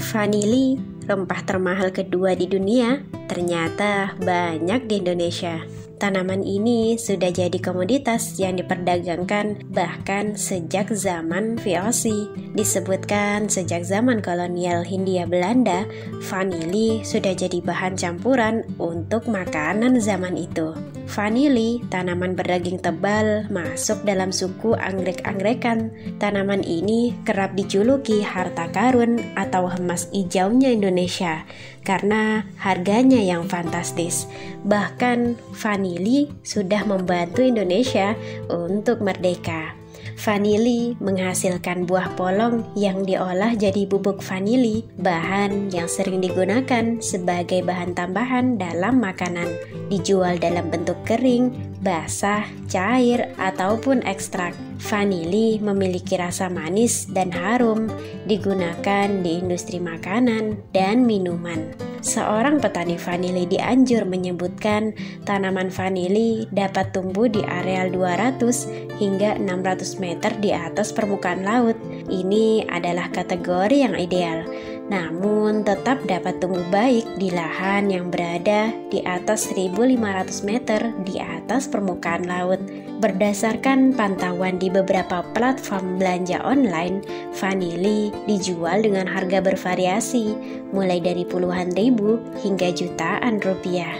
Vanili, rempah termahal kedua di dunia, ternyata banyak di Indonesia. Tanaman ini sudah jadi komoditas yang diperdagangkan bahkan sejak zaman VOC. Disebutkan sejak zaman kolonial Hindia Belanda, vanili sudah jadi bahan campuran untuk makanan zaman itu. Vanili, tanaman berdaging tebal, masuk dalam suku anggrek-angrekan. Tanaman ini kerap dijuluki harta karun atau emas hijaunya Indonesia karena harganya yang fantastis. Bahkan vanili sudah membantu Indonesia untuk merdeka. Vanili menghasilkan buah polong yang diolah jadi bubuk vanili, bahan yang sering digunakan sebagai bahan tambahan dalam makanan. Dijual dalam bentuk kering, basah, cair, ataupun ekstrak. Vanili memiliki rasa manis dan harum, digunakan di industri makanan dan minuman. Seorang petani vanili dianjur menyebutkan tanaman vanili dapat tumbuh di areal 200 hingga 600 meter di atas permukaan laut. Ini adalah kategori yang ideal, namun tetap dapat tumbuh baik di lahan yang berada di atas 1.500 meter di atas permukaan laut. Berdasarkan pantauan di beberapa platform belanja online, vanili dijual dengan harga bervariasi, mulai dari puluhan ribu hingga jutaan rupiah.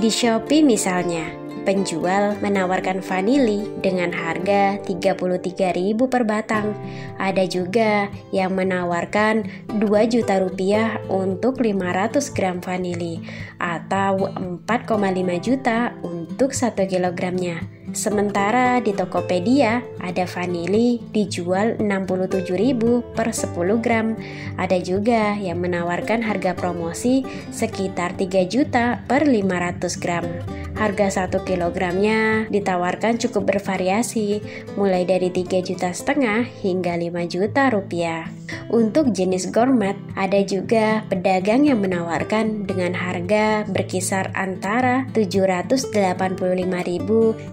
Di Shopee misalnya, penjual menawarkan vanili dengan harga 33.000 per batang. Ada juga yang menawarkan 2 juta rupiah untuk 500 gram vanili atau 4,5 juta untuk 1 kilogramnya. Sementara di Tokopedia ada vanili dijual 67.000 per 10 gram. Ada juga yang menawarkan harga promosi sekitar 3 juta per 500 gram. Harga 1 kilogramnya ditawarkan cukup bervariasi, mulai dari 3,5 juta hingga 5 juta rupiah. Untuk jenis gourmet, ada juga pedagang yang menawarkan dengan harga berkisar antara 785.000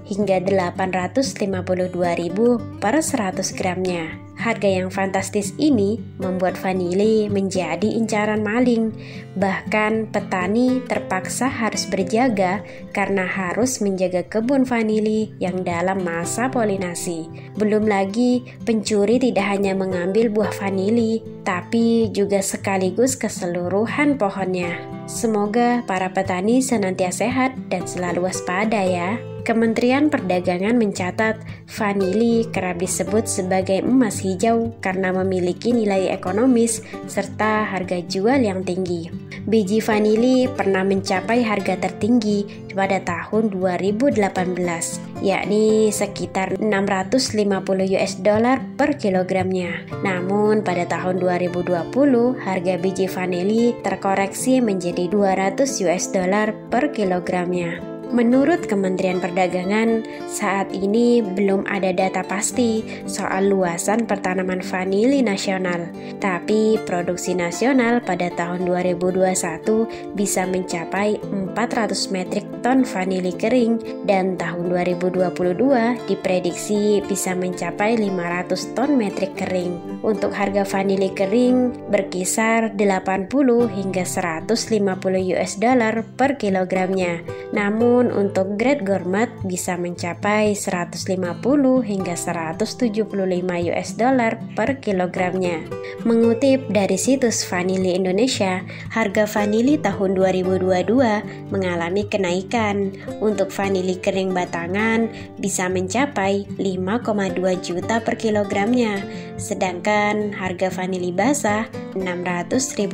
hingga 852.000 per 100 gramnya. Harga yang fantastis ini membuat vanili menjadi incaran maling. Bahkan petani terpaksa harus berjaga karena harus menjaga kebun vanili yang dalam masa polinasi. Belum lagi pencuri tidak hanya mengambil buah vanili, tapi juga sekaligus keseluruhan pohonnya. Semoga para petani senantiasa sehat dan selalu waspada ya. Kementerian Perdagangan mencatat vanili kerap disebut sebagai emas hijau karena memiliki nilai ekonomis serta harga jual yang tinggi. Biji vanili pernah mencapai harga tertinggi pada tahun 2018, yakni sekitar $650 per kilogramnya. Namun pada tahun 2020, harga biji vanili terkoreksi menjadi $200 per kilogramnya. Menurut Kementerian Perdagangan, saat ini belum ada data pasti soal luasan pertanaman vanili nasional, tapi produksi nasional pada tahun 2021 bisa mencapai 400 metrik ton vanili kering dan tahun 2022 diprediksi bisa mencapai 500 ton metrik kering. Untuk harga vanili kering berkisar 80 hingga $150 per kilogramnya. Namun untuk grade gourmet bisa mencapai 150 hingga $175 per kilogramnya. Mengutip dari situs Vanili Indonesia, harga vanili tahun 2022 mengalami kenaikan. Untuk vanili kering batangan bisa mencapai 5,2 juta per kilogramnya, sedangkan harga vanili basah Rp600.000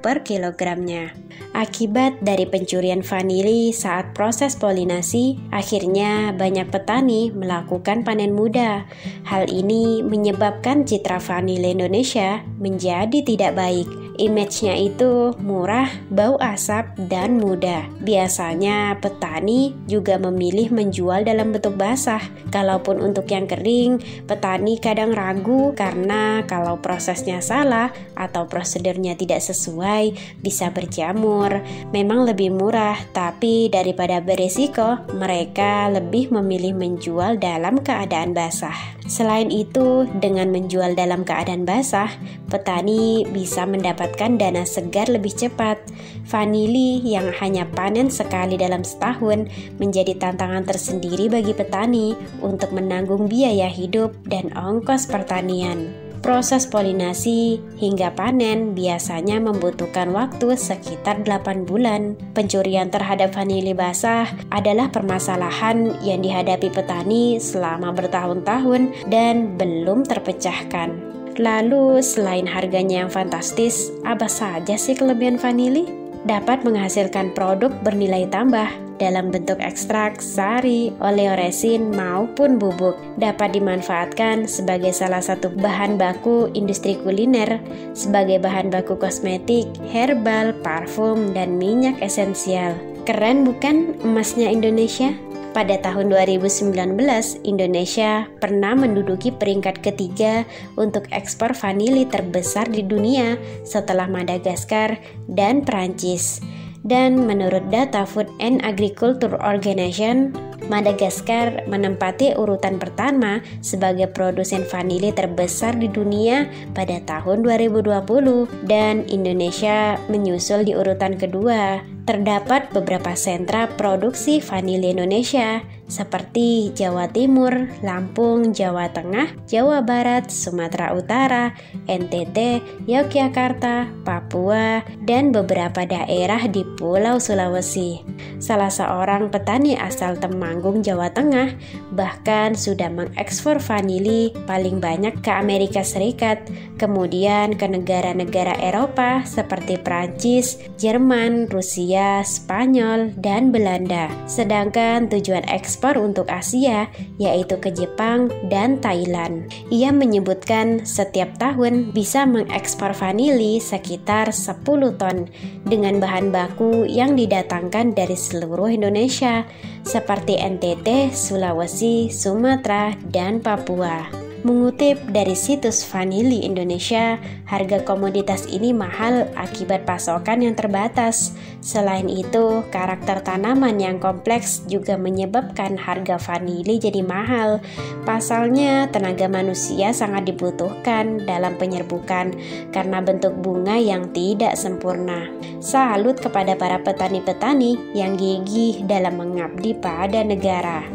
per kilogramnya. Akibat dari pencurian vanili saat proses polinasi, akhirnya banyak petani melakukan panen muda. Hal ini menyebabkan citra vanili Indonesia menjadi tidak baik. Image-nya itu murah, bau asap, dan mudah. Biasanya petani juga memilih menjual dalam bentuk basah. Kalaupun untuk yang kering, petani kadang ragu karena kalau prosesnya salah atau prosedurnya tidak sesuai, bisa berjamur. Memang lebih murah, tapi daripada berisiko, mereka lebih memilih menjual dalam keadaan basah. Selain itu, dengan menjual dalam keadaan basah, petani bisa mendapatkan mendapatkan dana segar lebih cepat. Vanili yang hanya panen sekali dalam setahun menjadi tantangan tersendiri bagi petani untuk menanggung biaya hidup dan ongkos pertanian. Proses polinasi hingga panen biasanya membutuhkan waktu sekitar 8 bulan. Pencurian terhadap vanili basah adalah permasalahan yang dihadapi petani selama bertahun-tahun dan belum terpecahkan. Lalu selain harganya yang fantastis, apa saja sih kelebihan vanili? Dapat menghasilkan produk bernilai tambah dalam bentuk ekstrak, sari, oleoresin, maupun bubuk. Dapat dimanfaatkan sebagai salah satu bahan baku industri kuliner, sebagai bahan baku kosmetik, herbal, parfum, dan minyak esensial. Keren bukan emasnya Indonesia? Pada tahun 2019, Indonesia pernah menduduki peringkat ketiga untuk ekspor vanili terbesar di dunia setelah Madagaskar dan Perancis. Dan menurut data Food and Agriculture Organization, Madagaskar menempati urutan pertama sebagai produsen vanili terbesar di dunia pada tahun 2020 dan Indonesia menyusul di urutan kedua. Terdapat beberapa sentra produksi vanili Indonesia seperti Jawa Timur, Lampung, Jawa Tengah, Jawa Barat, Sumatera Utara, NTT, Yogyakarta, Papua, dan beberapa daerah di Pulau Sulawesi. Salah seorang petani asal Temanggung, Jawa Tengah, bahkan sudah mengekspor vanili paling banyak ke Amerika Serikat, kemudian ke negara-negara Eropa seperti Prancis, Jerman, Rusia, Spanyol, dan Belanda. Sedangkan tujuan ekspor untuk Asia yaitu ke Jepang dan Thailand. Ia menyebutkan setiap tahun bisa mengekspor vanili sekitar 10 ton dengan bahan baku yang didatangkan dari seluruh Indonesia seperti NTT, Sulawesi, Sumatera, dan Papua. Mengutip dari situs Vanili Indonesia, harga komoditas ini mahal akibat pasokan yang terbatas. Selain itu, karakter tanaman yang kompleks juga menyebabkan harga vanili jadi mahal. Pasalnya, tenaga manusia sangat dibutuhkan dalam penyerbukan karena bentuk bunga yang tidak sempurna. Salut kepada para petani-petani yang gigih dalam mengabdi pada negara.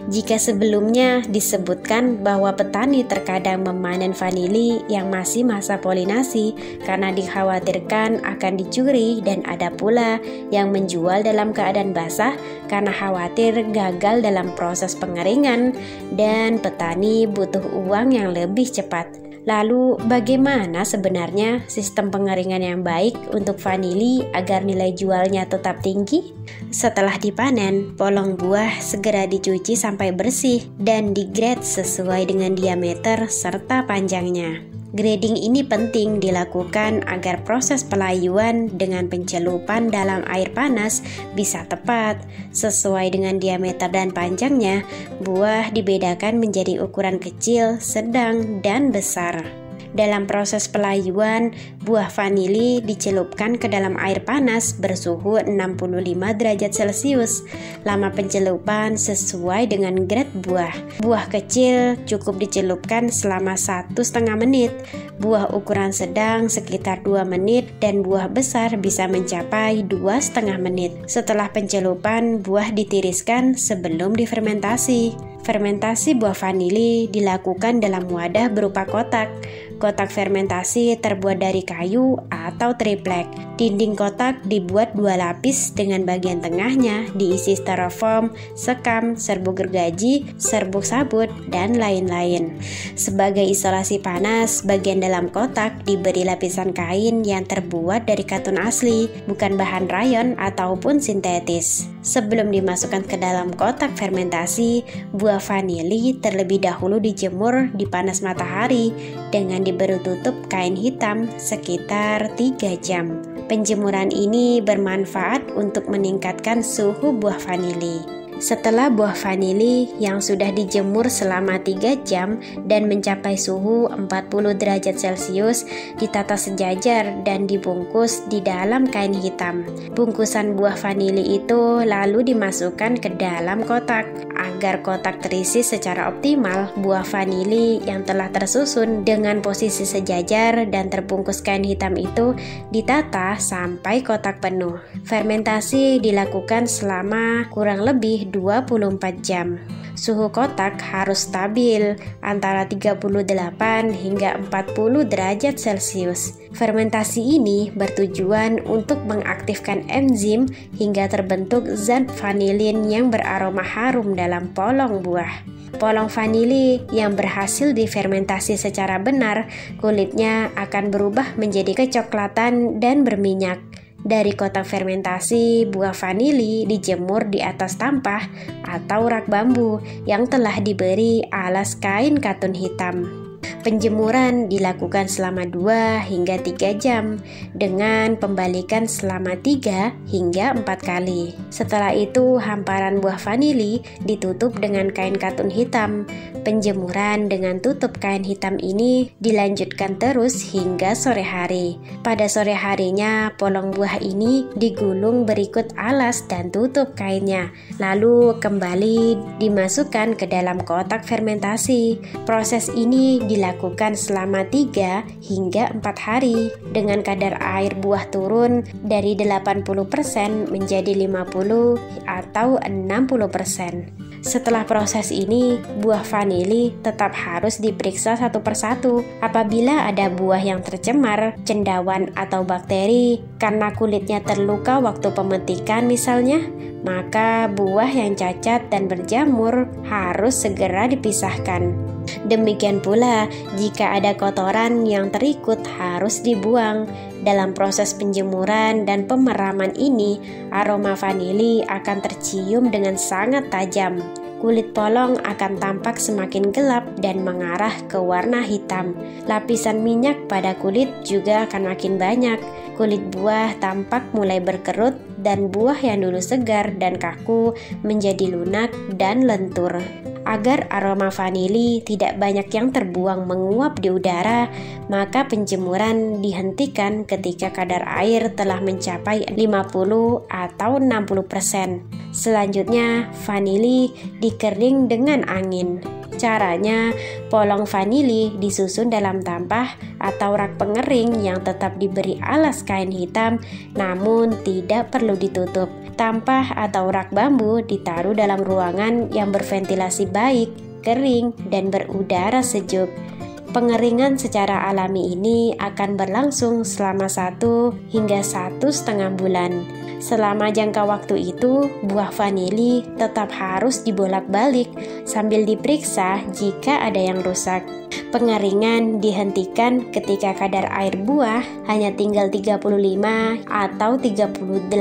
Jika sebelumnya disebutkan bahwa petani terkadang memanen vanili yang masih masa polinasi karena dikhawatirkan akan dicuri, dan ada pula yang menjual dalam keadaan basah karena khawatir gagal dalam proses pengeringan dan petani butuh uang yang lebih cepat. Lalu bagaimana sebenarnya sistem pengeringan yang baik untuk vanili agar nilai jualnya tetap tinggi? Setelah dipanen, polong buah segera dicuci sampai bersih dan digrade sesuai dengan diameter serta panjangnya. Grading ini penting dilakukan agar proses pelayuan dengan pencelupan dalam air panas bisa tepat. Sesuai dengan diameter dan panjangnya, buah dibedakan menjadi ukuran kecil, sedang, dan besar. Dalam proses pelayuan, buah vanili dicelupkan ke dalam air panas bersuhu 65 derajat Celcius. Lama pencelupan sesuai dengan grade buah. Buah kecil cukup dicelupkan selama 1,5 menit, buah ukuran sedang sekitar 2 menit, dan buah besar bisa mencapai 2,5 menit. Setelah pencelupan, buah ditiriskan sebelum difermentasi. Fermentasi buah vanili dilakukan dalam wadah berupa kotak. Kotak fermentasi terbuat dari kayu atau triplek. Dinding kotak dibuat 2 lapis dengan bagian tengahnya diisi styrofoam, sekam, serbuk gergaji, serbuk sabut, dan lain-lain. Sebagai isolasi panas, bagian dalam kotak diberi lapisan kain yang terbuat dari katun asli, bukan bahan rayon ataupun sintetis. Sebelum dimasukkan ke dalam kotak fermentasi, buah vanili terlebih dahulu dijemur di panas matahari dengan diberi tutup kain hitam sekitar 3 jam. Penjemuran ini bermanfaat untuk meningkatkan suhu buah vanili. Setelah buah vanili yang sudah dijemur selama 3 jam dan mencapai suhu 40 derajat Celcius ditata sejajar dan dibungkus di dalam kain hitam. Bungkusan buah vanili itu lalu dimasukkan ke dalam kotak. Agar kotak terisi secara optimal, buah vanili yang telah tersusun dengan posisi sejajar dan terbungkus kain hitam itu ditata sampai kotak penuh. Fermentasi dilakukan selama kurang lebih 24 jam. Suhu kotak harus stabil antara 38 hingga 40 derajat Celcius. Fermentasi ini bertujuan untuk mengaktifkan enzim hingga terbentuk zat vanilin yang beraroma harum dalam polong buah. Polong vanili yang berhasil difermentasi secara benar, kulitnya akan berubah menjadi kecoklatan dan berminyak. Dari kotak fermentasi, buah vanili dijemur di atas tampah atau rak bambu yang telah diberi alas kain katun hitam. Penjemuran dilakukan selama 2 hingga 3 jam dengan pembalikan selama 3 hingga 4 kali. Setelah itu, hamparan buah vanili ditutup dengan kain katun hitam. Penjemuran dengan tutup kain hitam ini dilanjutkan terus hingga sore hari. Pada sore harinya, polong buah ini digulung berikut alas dan tutup kainnya, lalu kembali dimasukkan ke dalam kotak fermentasi. Proses ini dilakukan selama 3 hingga 4 hari dengan kadar air buah turun dari 80% menjadi 50 atau 60%. Setelah proses ini, buah vanili tetap harus diperiksa satu persatu. Apabila ada buah yang tercemar, cendawan atau bakteri karena kulitnya terluka waktu pemetikan misalnya, maka buah yang cacat dan berjamur harus segera dipisahkan. Demikian pula jika ada kotoran yang terikut harus dibuang. Dalam proses penjemuran dan pemeraman ini, aroma vanili akan tercium dengan sangat tajam. Kulit polong akan tampak semakin gelap dan mengarah ke warna hitam. Lapisan minyak pada kulit juga akan makin banyak. Kulit buah tampak mulai berkerut dan buah yang dulu segar dan kaku menjadi lunak dan lentur. Agar aroma vanili tidak banyak yang terbuang menguap di udara, maka penjemuran dihentikan ketika kadar air telah mencapai 50 atau 60%. Selanjutnya, vanili dikering dengan angin. Caranya, polong vanili disusun dalam tampah atau rak pengering yang tetap diberi alas kain hitam, namun tidak perlu ditutup. Tampah atau rak bambu ditaruh dalam ruangan yang berventilasi baik, kering, dan berudara sejuk. Pengeringan secara alami ini akan berlangsung selama 1 hingga 1,5 bulan. Selama jangka waktu itu, buah vanili tetap harus dibolak-balik sambil diperiksa jika ada yang rusak. Pengeringan dihentikan ketika kadar air buah hanya tinggal 35 atau 38%.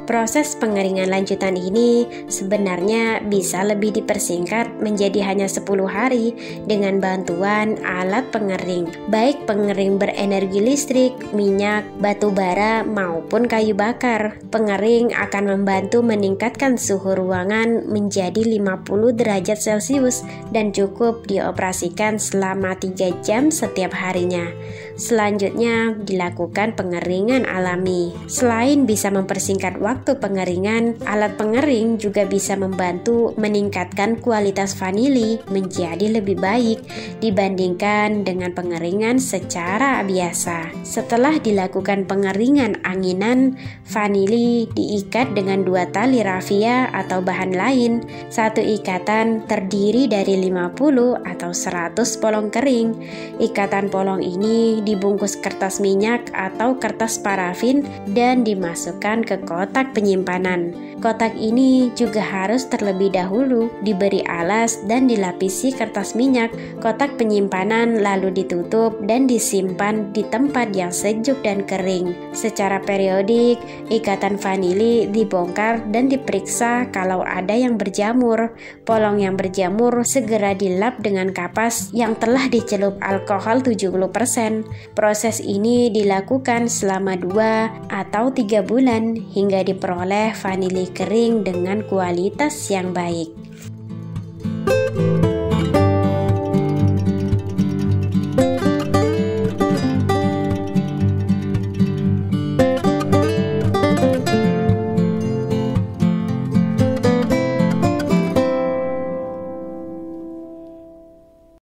Proses pengeringan lanjutan ini sebenarnya bisa lebih dipersingkat menjadi hanya 10 hari dengan bantuan alat pengering, baik pengering berenergi listrik, minyak, batu bara, maupun kayu bakar. Pengering akan membantu meningkatkan suhu ruangan menjadi 50 derajat Celcius dan cukup dioperasikan selama 3 jam setiap harinya. Selanjutnya dilakukan pengeringan alami. Selain bisa mempersingkat waktu pengeringan, alat pengering juga bisa membantu meningkatkan kualitas vanili menjadi lebih baik dibandingkan dengan pengeringan secara biasa. Setelah dilakukan pengeringan anginan, vanili diikat dengan 2 tali rafia atau bahan lain. Satu ikatan terdiri dari 50 atau 100 polong kering. Ikatan polong ini dibungkus kertas minyak atau kertas parafin dan dimasukkan ke kotak penyimpanan. Kotak ini juga harus terlebih dahulu diberi alas dan dilapisi kertas minyak. Kotak penyimpanan lalu ditutup dan disimpan di tempat yang sejuk dan kering. Secara periodik, Ikatan vanili dibongkar dan diperiksa kalau ada yang berjamur. Polong yang berjamur segera dilap dengan kapas yang telah dicelup alkohol 70%. Proses ini dilakukan selama 2 atau 3 bulan hingga diperoleh vanili kering dengan kualitas yang baik.